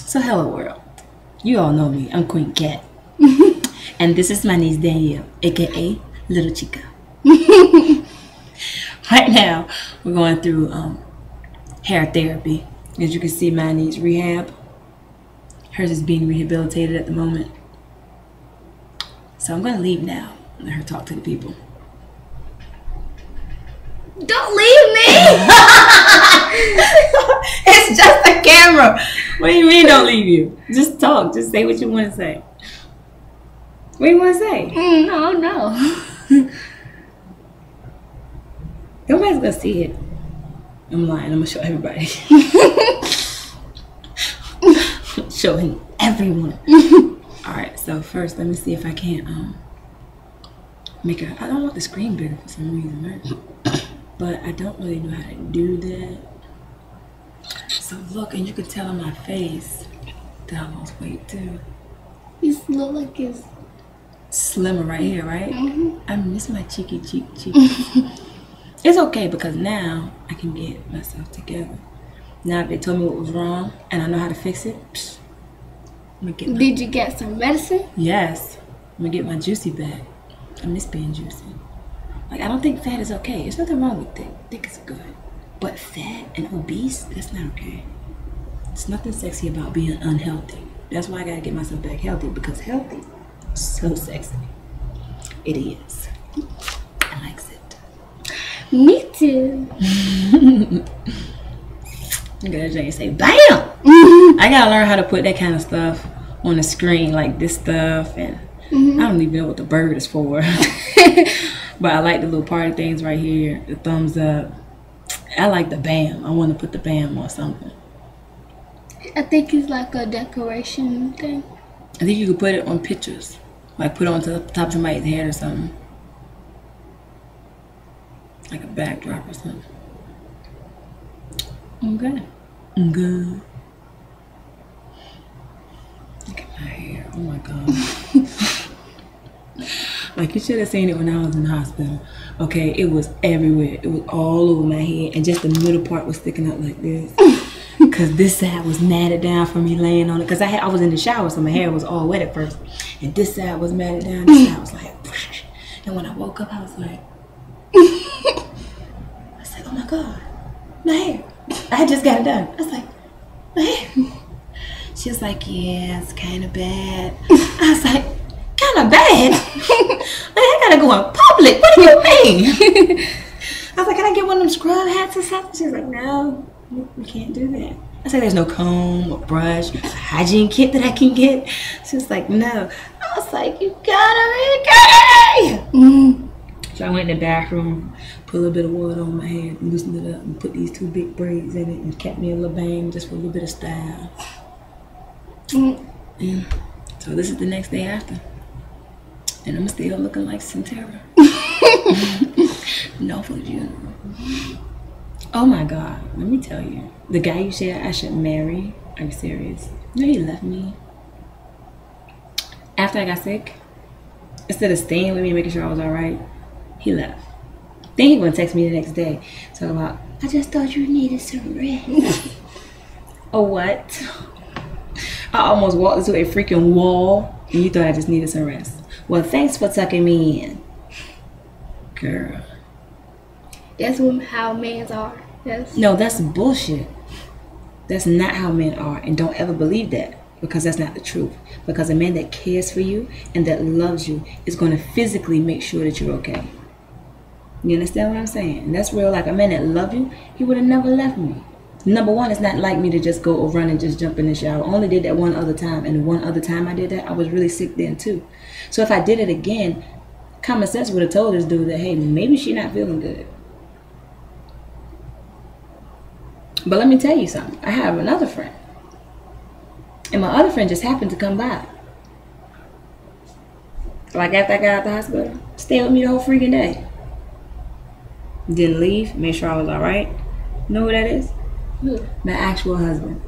So hello world. You all know me. I'm Queen Cat. And this is my niece Danielle, aka Little Chica. Right now, we're going through hair therapy. As you can see, mine needs rehab. Hers is being rehabilitated at the moment. So I'm gonna leave now and let her talk to the people. Don't leave me! It's just a camera. What do you mean don't leave you? Just talk. Just say what you want to say. What do you want to say? No, no. Nobody's gonna see it. I'm lying. I'm gonna show everybody. Showing everyone. Alright, so first let me see if I can make a, I don't want the screen bigger for some reason, right? But I don't really know how to do that. So look, and you can tell on my face that I lost weight too. You look like it's Slimmer right here, right? I miss my cheeky cheek. It's okay because now I can get myself together. Now if they told me what was wrong and I know how to fix it, I'm gonna get my, Did you get some medicine? yes, I'm gonna get my juicy back. I miss being juicy. Like, I don't think fat is okay. There's nothing wrong with thick. Thick is good. But fat and obese, that's not okay. There's nothing sexy about being unhealthy. That's why I gotta get myself back healthy, because healthy is so sexy. It is. I likes it. Me too. Look at that thing and say, BAM! I gotta learn how to put that kind of stuff on the screen, like this stuff, and I don't even know what the bird is for. But I like the little party things right here, the thumbs up. I like the BAM. I want to put the BAM on something. I think it's like a decoration thing. I think you could put it on pictures. Like put it on top of somebody's head or something. Like a backdrop or something. Okay. I'm good. Look at my hair. Oh my God. Like, you should have seen it when I was in the hospital. Okay, it was everywhere. It was all over my head. And just the middle part was sticking out like this. Because this side was matted down from me laying on it. Because I was in the shower, so my hair was all wet at first. And this side was matted down. This side was like, and when I woke up, I was like, I said, oh my God, my hair. I had just got it done. I was like, my hair. She was like, yeah, it's kind of bad. I was like, kind of bad? Like, I gotta go in public. What do you mean? I was like, can I get one of them scrub hats or something? She was like, no, we can't do that. I said, there's no comb or brush, a hygiene kit that I can get. She was like, no. I was like, you gotta be kidding. So I went in the bathroom, put a little bit of water on my hair, loosened it up, and put these 2 big braids in it, and kept me a little bang just for a little bit of style. And so this is the next day after. And I'm still looking like Centera. No funeral. Oh my God, let me tell you. The guy you said I should marry, are you serious? No, he left me. After I got sick, instead of staying with me and making sure I was alright, he left. Then he gonna text me the next day. Talk about, I just thought you needed some rest. Or what? I almost walked into a freaking wall and you thought I just needed some rest. Well, thanks for tucking me in. Girl. That's how men are. No, that's bullshit. That's not how men are. And don't ever believe that. Because that's not the truth. Because a man that cares for you and that loves you is going to physically make sure that you're okay. You understand what I'm saying? And that's real. Like, a man that loved you, he would have never left me. Number one, it's not like me to just go run and just jump in the shower. I only did that one other time. And the one other time I did that, I was really sick then too. So if I did it again, common sense would have told this dude that, hey, maybe she's not feeling good. But let me tell you something. I have another friend. And my other friend just happened to come by. Like after I got out the hospital, stayed with me the whole freaking day. Didn't leave, made sure I was alright. You know who that is? Who? My actual husband.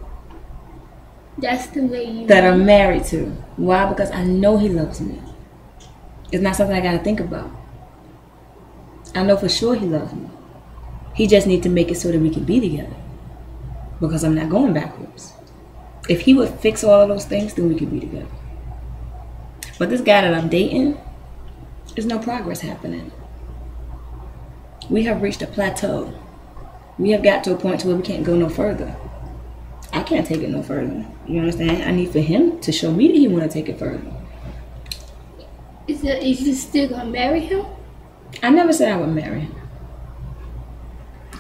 That's the way you That I'm married to. Why? Because I know he loves me. It's not something I gotta think about. I know for sure he loves me. He just needs to make it so that we can be together. Because I'm not going backwards. If he would fix all of those things, then we could be together. But this guy that I'm dating, there's no progress happening. We have reached a plateau. We have got to a point to where we can't go no further. I can't take it no further. You understand? I need for him to show me that he want to take it further. Is you still gonna marry him? I never said I would marry him.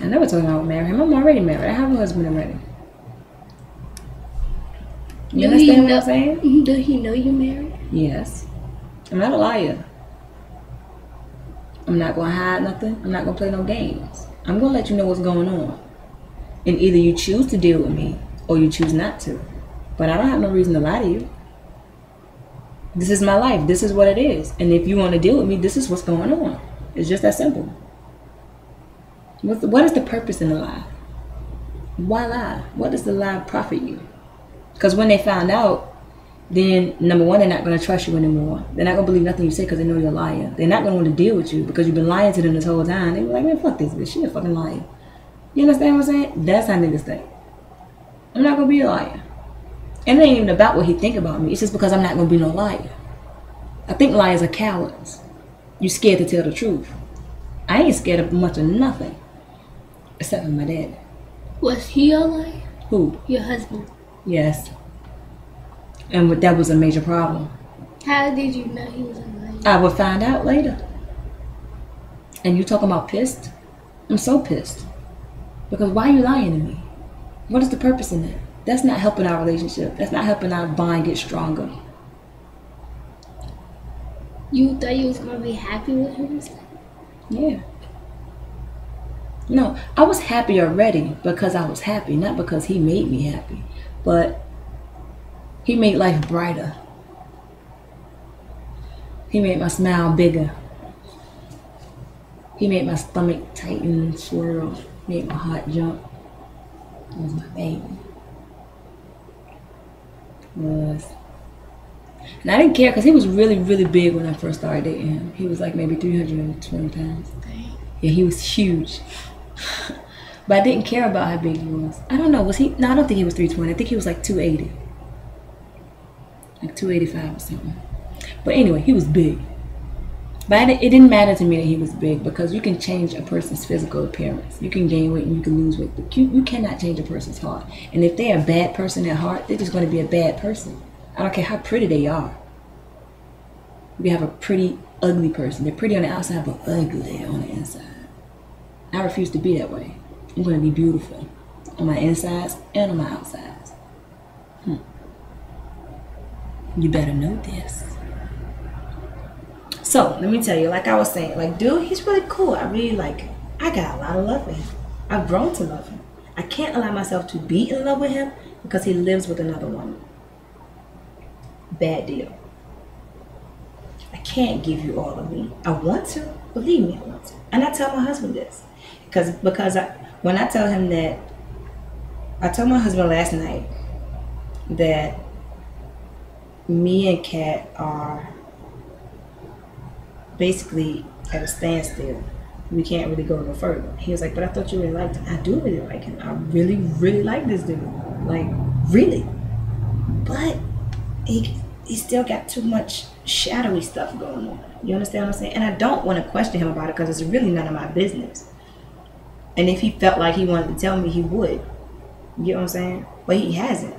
I never told him I would marry him. I'm already married. I have a husband already. You understand what I'm saying? Do he know you married? Yes. I'm not a liar. I'm not going to hide nothing. I'm not going to play no games. I'm going to let you know what's going on. And either you choose to deal with me or you choose not to. But I don't have no reason to lie to you. This is my life. This is what it is. And if you want to deal with me, this is what's going on. It's just that simple. What is the purpose in the lie? Why lie? What does the lie profit you? Because when they found out, then number one, they're not going to trust you anymore. They're not going to believe nothing you say because they know you're a liar. They're not going to want to deal with you because you've been lying to them this whole time. They be like, man, fuck this bitch. She a fucking liar. You understand what I'm saying? That's how niggas think. I'm not going to be a liar. And it ain't even about what he think about me. It's just because I'm not going to be no liar. I think liars are cowards. You scared to tell the truth. I ain't scared of much of nothing. Except for my dad. Was he a liar? Who? Your husband. Yes. And that was a major problem. How did you know he was a liar? I would find out later. And you talking about pissed? I'm so pissed. Because why are you lying to me? What is the purpose in that? That's not helping our relationship. That's not helping our bond get stronger. You thought you was going to be happy with him? Yeah. No, I was happy already because I was happy, not because he made me happy. But he made life brighter. He made my smile bigger. He made my stomach tighten and swirl. Made my heart jump. He was my baby. Was. And I didn't care because he was really, really big when I first started dating him. He was like maybe 320 pounds. Yeah, he was huge. But I didn't care about how big he was. I don't know. Was he? No, I don't think he was 320. I think he was like 280. Like 285 or something. But anyway, he was big. But it didn't matter to me that he was big because you can change a person's physical appearance. You can gain weight and you can lose weight. But you cannot change a person's heart. And if they're a bad person at heart, they're just going to be a bad person. I don't care how pretty they are. We have a pretty, ugly person. They're pretty on the outside, but ugly on the inside. I refuse to be that way. I'm going to be beautiful on my insides and on my outsides. You better know this. So, let me tell you, like I was saying, like, dude, he's really cool. I really like him. I got a lot of love for him. I've grown to love him. I can't allow myself to be in love with him because he lives with another woman. Bad deal. I can't give you all of me. I want to. Believe me, I want to. And I tell my husband this. Because when I tell him that, I told my husband last night that me and Kat are basically at a standstill. We can't really go no further. He was like, but I thought you really liked him. I do really like him. I really, really like this dude. Like, really. But he still got too much shadowy stuff going on. You understand what I'm saying? And I don't want to question him about it because it's really none of my business. And if he felt like he wanted to tell me, he would. You get what I'm saying? But he hasn't.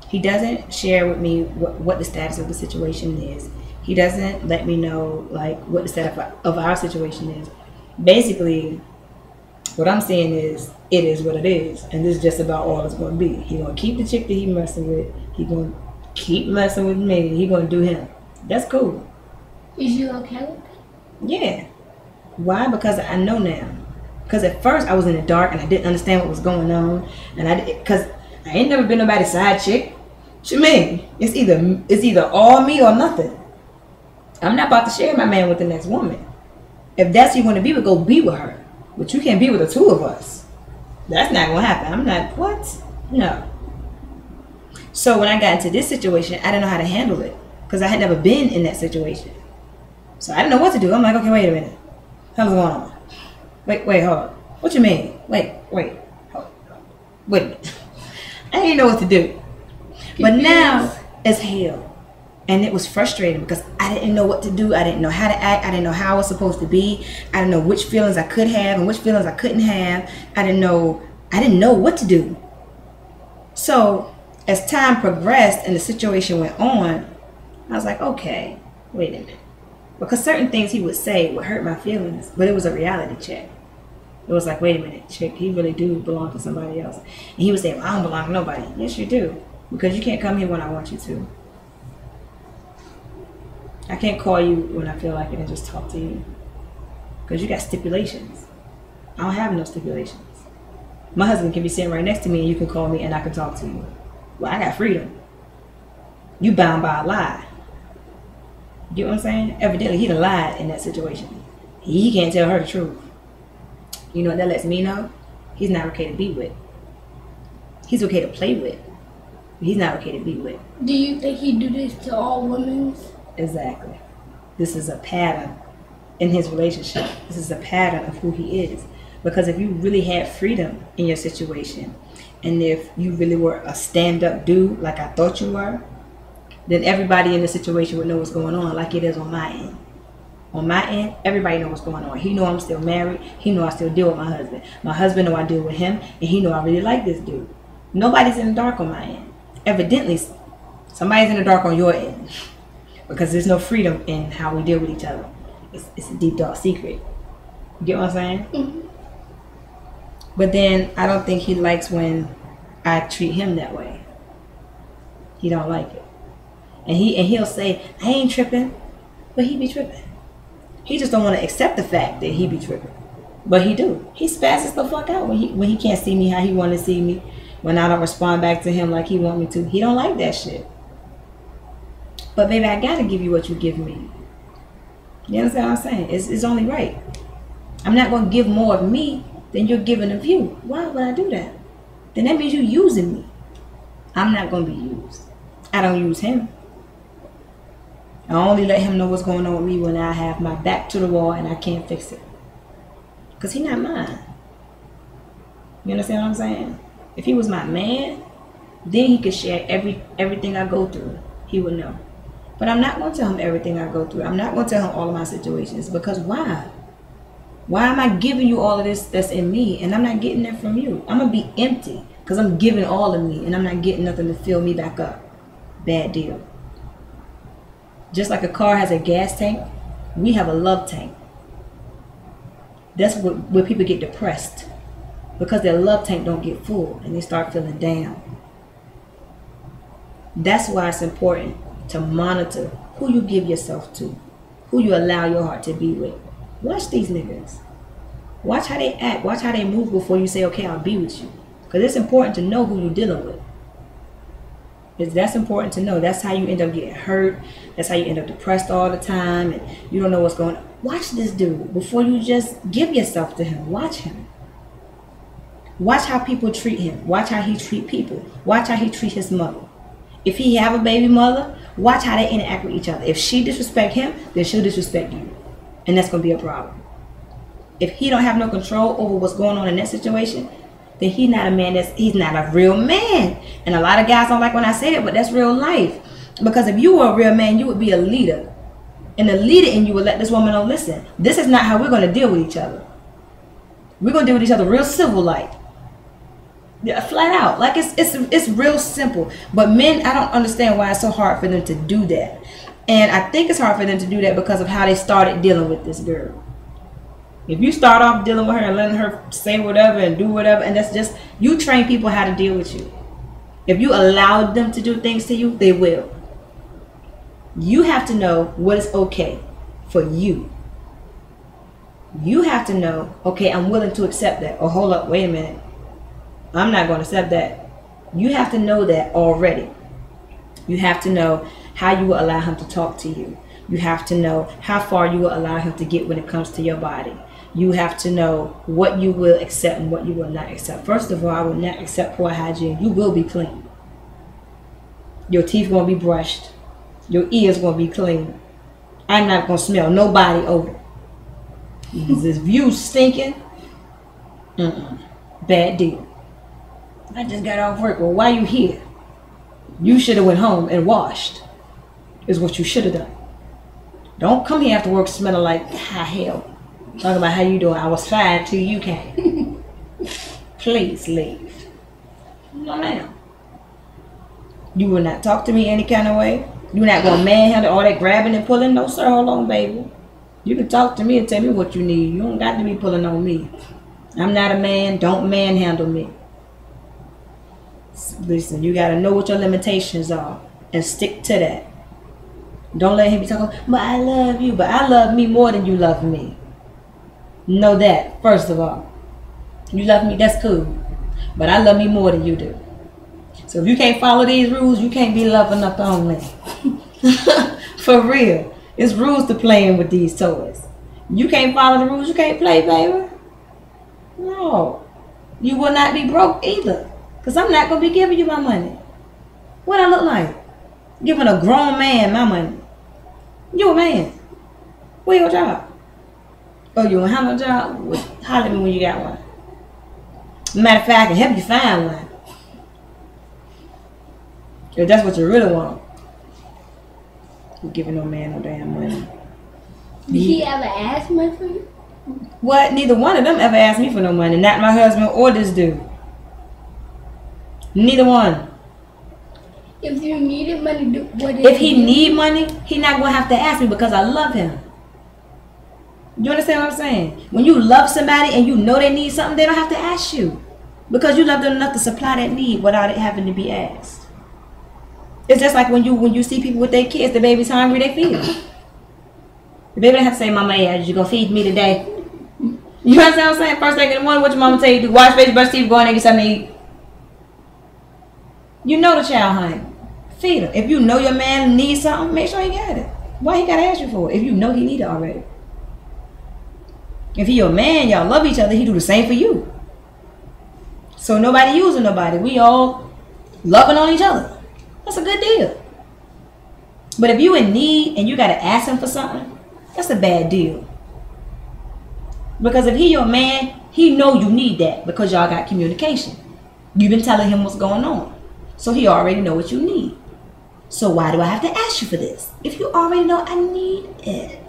He doesn't share with me what the status of the situation is. He doesn't let me know like what the status of our situation is. Basically, what I'm saying is, it is what it is. And this is just about all it's going to be. He's going to keep the chick that he messing with. He's going to keep messing with me. He's going to do him. That's cool. Is you okay with that? Yeah. Why? Because I know now. Because at first I was in the dark and I didn't understand what was going on. And because I ain't never been nobody's side chick. What you mean? It's either all me or nothing. I'm not about to share my man with the next woman. If that's who you want to be with, go be with her. But you can't be with the two of us. That's not going to happen. I'm not, what? No. So when I got into this situation, I didn't know how to handle it. Because I had never been in that situation. So I didn't know what to do. I'm like, okay, wait a minute. What's going on? Wait, hold on. What you mean? Wait. Hold on. Wait a minute. I didn't know what to do. But now it's hell. And it was frustrating because I didn't know what to do. I didn't know how to act. I didn't know how I was supposed to be. I didn't know which feelings I could have and which feelings I couldn't have. I didn't know what to do. So as time progressed and the situation went on, I was like, okay, wait a minute. Because certain things he would say would hurt my feelings, but it was a reality check. It was like, wait a minute, chick, he really do belong to somebody else. And he would say, well, I don't belong to nobody. Yes, you do. Because you can't come here when I want you to. I can't call you when I feel like it and just talk to you. Because you got stipulations. I don't have no stipulations. My husband can be sitting right next to me and you can call me and I can talk to you. Well, I got freedom. You bound by a lie. You get what I'm saying? Evidently, he done lied in that situation. He can't tell her the truth. You know what that lets me know? He's not okay to be with. He's okay to play with. But he's not okay to be with. Do you think he do this to all women? Exactly. This is a pattern in his relationship. This is a pattern of who he is. Because if you really had freedom in your situation, and if you really were a stand-up dude like I thought you were, then everybody in the situation would know what's going on, like it is on my end. On my end, everybody knows what's going on. He know I'm still married. He know I still deal with my husband. My husband know I deal with him, and he know I really like this dude. Nobody's in the dark on my end. Evidently, somebody's in the dark on your end. Because there's no freedom in how we deal with each other. It's a deep, dark secret. You get what I'm saying? Mm-hmm. But then I don't think he likes when I treat him that way. He don't like it. And he'll say, I ain't tripping. But he be tripping. He just don't want to accept the fact that he be tripping. But he do. He spazzes the fuck out when he can't see me how he want to see me. When I don't respond back to him like he want me to. He don't like that shit. But baby, I gotta give you what you give me. You understand what I'm saying? It's only right. I'm not gonna give more of me than you're giving of you. Why would I do that? Then that means you're using me. I'm not gonna be used. I don't use him. I only let him know what's going on with me when I have my back to the wall and I can't fix it. Because he's not mine. You understand what I'm saying? If he was my man, then he could share everything I go through. He would know. But I'm not going to tell him everything I go through. I'm not going to tell him all of my situations. Because why? Why am I giving you all of this that's in me and I'm not getting that from you? I'm going to be empty because I'm giving all of me and I'm not getting nothing to fill me back up. Bad deal. Just like a car has a gas tank, we have a love tank. That's where people get depressed. Because their love tank don't get full and they start feeling down. That's why it's important to monitor who you give yourself to, who you allow your heart to be with. Watch these niggas. Watch how they act. Watch how they move before you say, okay, I'll be with you. Because it's important to know who you're dealing with. That's important to know. That's how you end up getting hurt. That's how you end up depressed all the time and you don't know what's going on. Watch this dude before you just give yourself to him. Watch him. Watch how people treat him. Watch how he treat people. Watch how he treat his mother. If he have a baby mother, watch how they interact with each other. If she disrespect him, then she'll disrespect you. And that's going to be a problem. If he don't have no control over what's going on in that situation, then he's not a man. He's not a real man. And a lot of guys don't like when I say that, but that's real life. Because if you were a real man, you would be a leader. And the leader in you would let this woman know, listen, this is not how we're going to deal with each other. We're going to deal with each other real civil like. Yeah, flat out. Like it's real simple. But men, I don't understand why it's so hard for them to do that. And I think it's hard for them to do that because of how they started dealing with this girl. If you start off dealing with her and letting her say whatever and do whatever, and that's just, you train people how to deal with you. If you allow them to do things to you, they will. You have to know what is okay for you. You have to know, okay, I'm willing to accept that. Or hold up, wait a minute. I'm not going to accept that. You have to know that already. You have to know how you will allow him to talk to you. You have to know how far you will allow him to get when it comes to your body. You have to know what you will accept and what you will not accept. First of all, I will not accept poor hygiene. You will be clean. Your teeth going to be brushed. Your ears going to be clean. I'm not going to smell nobody over. This view stinking. Bad deal. I just got off work. Well, why you here? You should have went home and washed. Is what you should have done. Don't come here after work smelling like hell. Talking about how you doing. I was fine till you came. Please leave. No, ma'am. You will not talk to me any kind of way. You're not going to manhandle all that grabbing and pulling. No, sir. Hold on, baby. You can talk to me and tell me what you need. You don't got to be pulling on me. I'm not a man. Don't manhandle me. Listen, you got to know what your limitations are and stick to that. Don't let him be talking, but I love you. But I love me more than you love me. Know that, first of all. You love me, that's cool. But I love me more than you do. So if you can't follow these rules, you can't be loving up on me. For real. It's rules to playing with these toys. You can't follow the rules, you can't play, baby. No. You will not be broke either. Because I'm not going to be giving you my money. What I look like? Giving a grown man my money. You a man. Where your job? Oh, you don't have no job? Well, holler at me when you got one. Matter of fact, I can help you find one. If that's what you really want. You're giving no man no damn money. Did he ever ask money for you? What? Neither one of them ever asked me for no money. Not my husband or this dude. Neither one. If you needed money, if he need money, he not gonna have to ask me because I love him. You understand what I'm saying? When you love somebody and you know they need something, they don't have to ask you because you love them enough to supply that need without it having to be asked. It's just like when you see people with their kids, the baby's hungry, they feed them. The baby don't have to say, "Mama, yeah, did you go feed me today?" You understand what I'm saying? First thing in the morning, what your mama tell you to do? Wash face, brush teeth, go in there, get something to eat. You know the child hungry. Feed him. If you know your man needs something, make sure he got it. Why he gotta ask you for it if you know he need it already? If he your man, y'all love each other, he do the same for you. So nobody using nobody. We all loving on each other. That's a good deal. But if you in need and you gotta ask him for something, that's a bad deal. Because if he your man, he know you need that because y'all got communication. You've been telling him what's going on. So he already know what you need. So why do I have to ask you for this? If you already know I need it.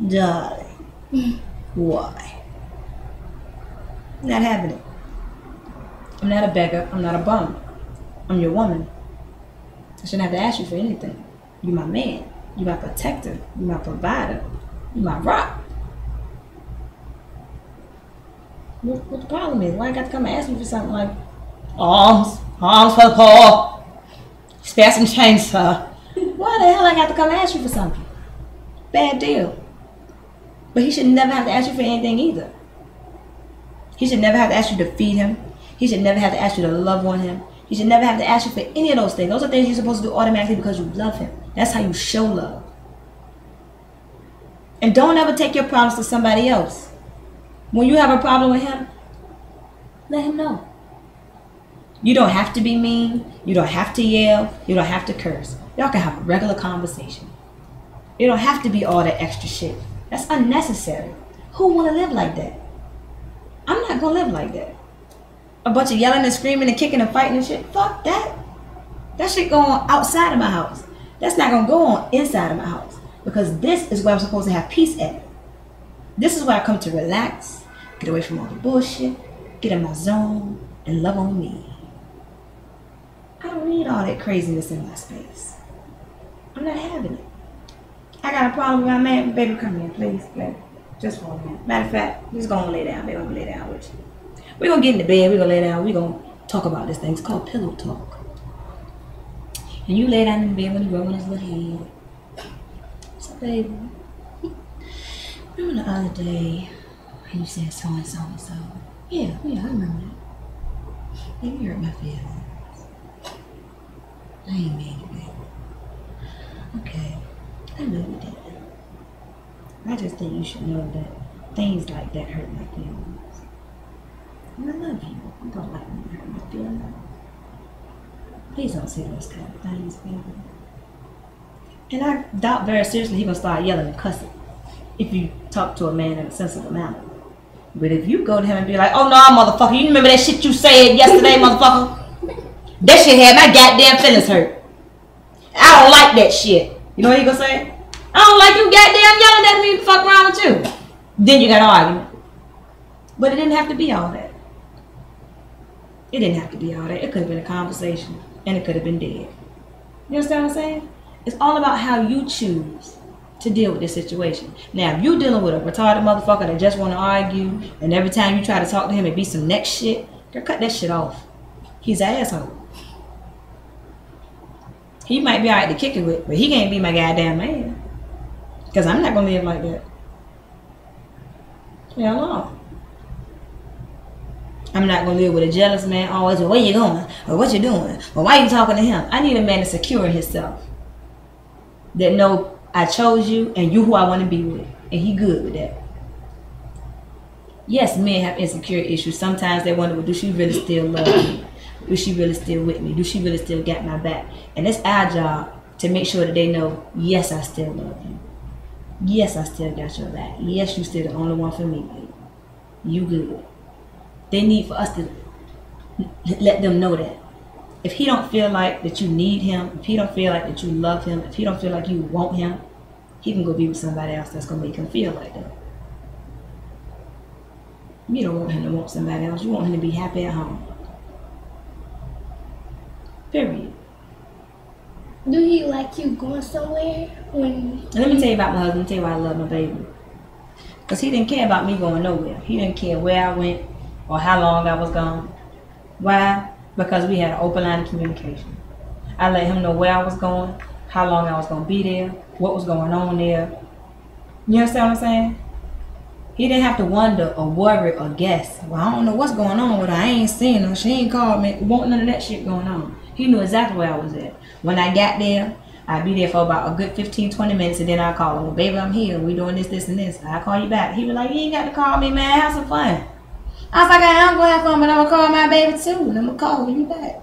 Darling. Why? Not having it. I'm not a beggar. I'm not a bum. I'm your woman. I shouldn't have to ask you for anything. You're my man. You're my protector. You're my provider. You're my rock. What the problem is? Why I got to come and ask you for something like arms for the poor, spare some change, sir? Why the hell I got to come and ask you for something? Bad deal. But he should never have to ask you for anything either. He should never have to ask you to feed him. He should never have to ask you to love on him. He should never have to ask you for any of those things. Those are things you're supposed to do automatically because you love him. That's how you show love. And don't ever take your problems to somebody else. When you have a problem with him, let him know. You don't have to be mean. You don't have to yell. You don't have to curse. Y'all can have a regular conversation. You don't have to be all that extra shit. That's unnecessary. Who want to live like that? I'm not going to live like that. A bunch of yelling and screaming and kicking and fighting and shit. Fuck that. That shit going on outside of my house. That's not going to go on inside of my house. Because this is where I'm supposed to have peace at. This is where I come to relax, get away from all the bullshit, get in my zone, and love on me. I don't need all that craziness in my space. I'm not having it. I got a problem with my man. Baby, come here, please, baby. Just for a minute. Matter of fact, just go on lay down, baby. I'm gonna lay down with you. We're gonna get in the bed, we're gonna lay down, we're gonna talk about this thing. It's called pillow talk. And you lay down in the bed when you rubbing his little head. So, baby, remember the other day when you said so and so and so? Yeah, I remember that. You hurt my feelings. I ain't mean it, baby. Okay, I know you did. I just think you should know that things like that hurt my feelings. And I love you. I don't like when you hurt my feelings. Please don't say those kind of things, baby. And I doubt very seriously he's gonna start yelling and cussing if you talk to a man in a sensible manner. But if you go to him and be like, oh no, motherfucker, you remember that shit you said yesterday, motherfucker? That shit had my goddamn feelings hurt. I don't like that shit. You know what he gonna say? I don't like you goddamn yelling at me to fuck around with you. Then you got an argument. But it didn't have to be all that. It didn't have to be all that. It could have been a conversation. And it could have been dead. You understand what I'm saying? It's all about how you choose to deal with this situation. Now, if you dealing with a retarded motherfucker that just want to argue, and every time you try to talk to him, it be some next shit, girl, cut that shit off. He's an asshole. He might be alright to kick it with, but he can't be my goddamn man. Because I'm not going to live like that. Hell no. I'm not going to live with a jealous man always, well, where you going? Or what you doing? Or why are you talking to him? I need a man that's secure in himself. That know I chose you and you who I want to be with. And he good with that. Yes, men have insecure issues. Sometimes they wonder, well, do she really still love me? Do she really still with me? Do she really still got my back? And it's our job to make sure that they know, yes, I still love you. Yes, I still got your back. Yes, you still the only one for me, baby. You good. They need for us to let them know that. If he don't feel like that you need him, if he don't feel like that you love him, if he don't feel like you want him, he can go be with somebody else that's going to make him feel like that. You don't want him to want somebody else. You want him to be happy at home. Period. Do he like you going somewhere when... Let me tell you about my husband. Let me tell you why I love my baby. Because he didn't care about me going nowhere. He didn't care where I went or how long I was gone. Why? Because we had an open line of communication. I let him know where I was going, how long I was going to be there, what was going on there. You understand what I'm saying? He didn't have to wonder or worry or guess. Well, I don't know what's going on with her. I ain't seen her. She ain't called me. Won't none of that shit going on. He knew exactly where I was at. When I got there, I'd be there for about a good 15, 20 minutes, and then I'd call him. Well, baby, I'm here. We doing this, this, and this. I'll call you back. He was like, you ain't got to call me, man. Have some fun. I was like, I am going to have fun, but I'm going to call my baby too, and I'm going to call you back.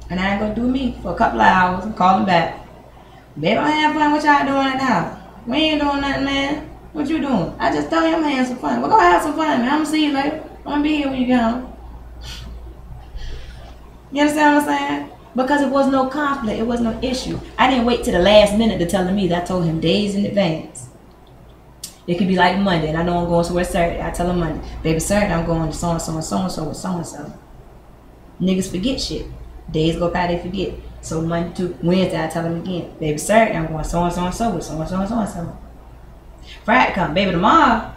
And I ain't going to do me for a couple of hours and call him back. Baby, I have fun. What y'all doing right now? We ain't doing nothing, man. What you doing? I just told you I'm going to have some fun. Well, go have some fun, man. I'm going to see you later. I'm going to be here when you get home. You understand what I'm saying? Because it was no conflict. It was no issue. I didn't wait till the last minute to tell him either. I told him days in advance. It could be like Monday, and I know I'm going somewhere Saturday. I tell him Monday, baby, Saturday I'm going to so-and-so and so-and-so with so-and-so. Niggas forget shit. Days go by, they forget. So Monday to Wednesday, I tell them again, baby, Saturday I'm going so-and-so and so with so-and-so and so-and-so. Friday come, baby, tomorrow.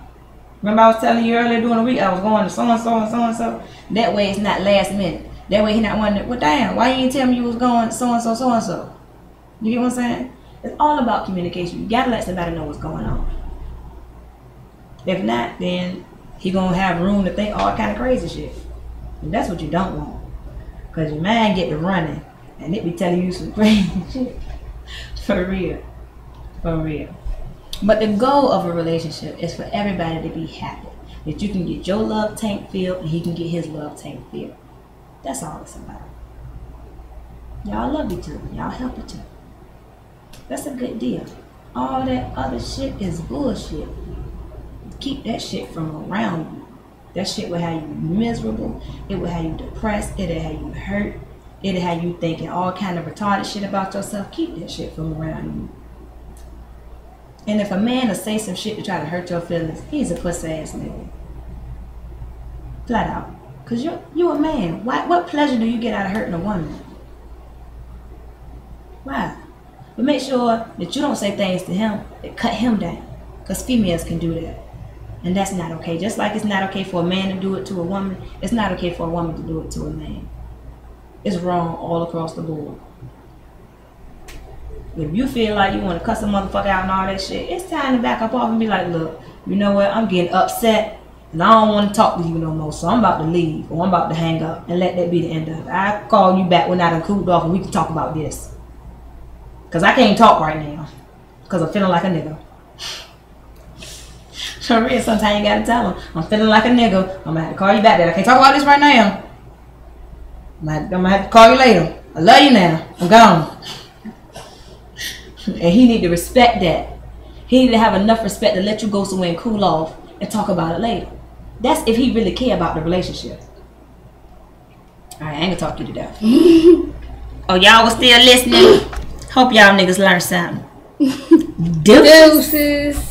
Remember I was telling you earlier during the week I was going to so-and-so and so-and-so? That way it's not last minute. That way he not wondering, well, damn, why you didn't tell me you was going so-and-so, so-and-so? You get what I'm saying? It's all about communication. You got to let somebody know what's going on. If not, then he gonna have room to think all kind of crazy shit. And that's what you don't want. Because your mind get to running and it be telling you some crazy shit. For real. For real. But the goal of a relationship is for everybody to be happy. That you can get your love tank filled and he can get his love tank filled. That's all it's about. Y'all love each other. Y'all help each other. That's a good deal. All that other shit is bullshit. Keep that shit from around you. That shit will have you miserable. It will have you depressed. It'll have you hurt. It'll have you thinking all kind of retarded shit about yourself. Keep that shit from around you. And if a man will say some shit to try to hurt your feelings, he's a pussy ass nigga. Flat out. Because you're a man. What pleasure do you get out of hurting a woman? Why? But make sure that you don't say things to him that cut him down. Because females can do that. And that's not okay. Just like it's not okay for a man to do it to a woman, it's not okay for a woman to do it to a man. It's wrong all across the board. If you feel like you want to cuss a motherfucker out and all that shit, it's time to back up off and be like, look, you know what? I'm getting upset and I don't want to talk to you no more. So I'm about to leave or I'm about to hang up and let that be the end of it. I'll call you back when I done cooled off and we can talk about this. Because I can't talk right now. Because I'm feeling like a nigga. For real, sometimes you gotta tell them, I'm feeling like a nigga. I'm gonna have to call you back there. I can't talk about this right now. I'm gonna have to call you later. I love you now. I'm gone. And he need to respect that. He need to have enough respect to let you go somewhere and cool off and talk about it later. That's if he really care about the relationship. Alright, I ain't gonna talk you to death. Oh, y'all was still listening? Hope y'all niggas learned something. Deuces.